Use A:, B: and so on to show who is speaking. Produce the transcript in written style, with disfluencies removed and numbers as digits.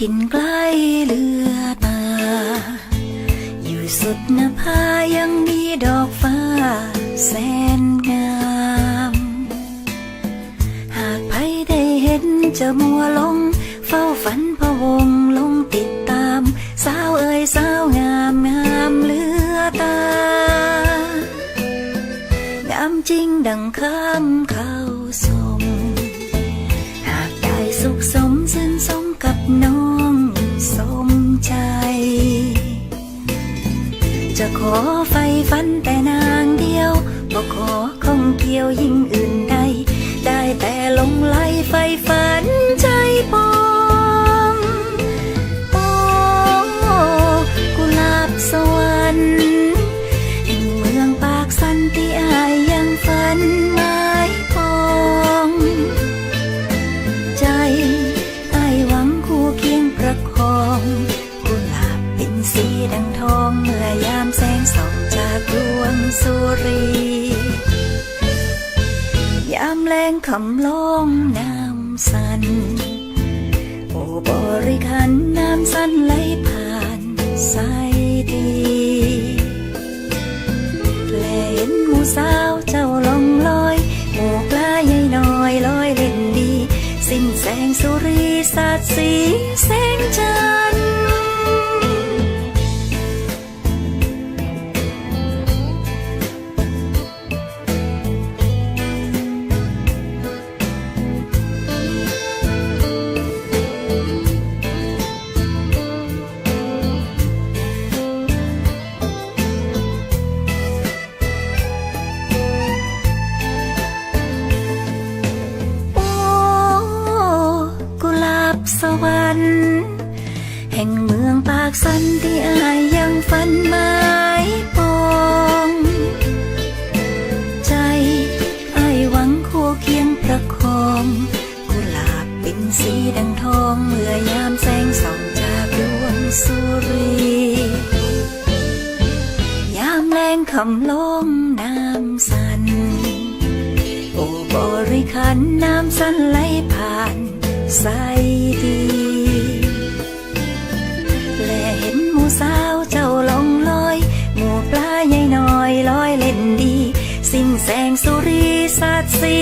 A: ถิ่นไกลเลือตาอยู่สุดนภายังมีดอกฟ้าแสนงามหากใครได้เห็นจะมัวลงเฝ้าฝันพะวงลงติดตามสาวเอ๋ยสาวงามงามเลือตางามจริงดังข้ามเขาสมหากได้สุขสมสิ้นสมกับน้องสมใจจะขอไฟฝันแต่นางเดียวบ่ขอข้องเกี่ยวยิ่งอื่นใดได้แต่หลงไหลไฟฝันใจปองโอ้กุหลาบสวรรค์แห่งเมืองปากสันที่อายยังฝันหมายปองใจอายหวังคู่เคียงประคองกุหลาบเป็นสีดังทองเมื่อยามแสงส่องจากดวงสุรียามแลงคำลงน้ำสันโอบริขันน้ำสันไหลผ่านสายดีและเห็นหมู่สาวเจ้าล่องลอยหมู่ปลาใหญ่น้อยลอยเล่นดีสิ้นแสงสุรีสาดสีแสงจันทร์สวรรค์แห่งเมืองปากสันที่อายยังฝันหมายปองใจอายหวังคู่เคียงประคองกุหลาบเป็นสีดังทองเมื่อยามแสงส่องจากดวงสุรียามแลงคำลงน้ำสันโอบริขันน้ำสันไหลผ่านใสดีและเห็นหมู่สาวเจ้าล่องลอยหมู่ปลาใหญ่น้อยลอยเล่นดีสิ้นแสงสุรีสาดสี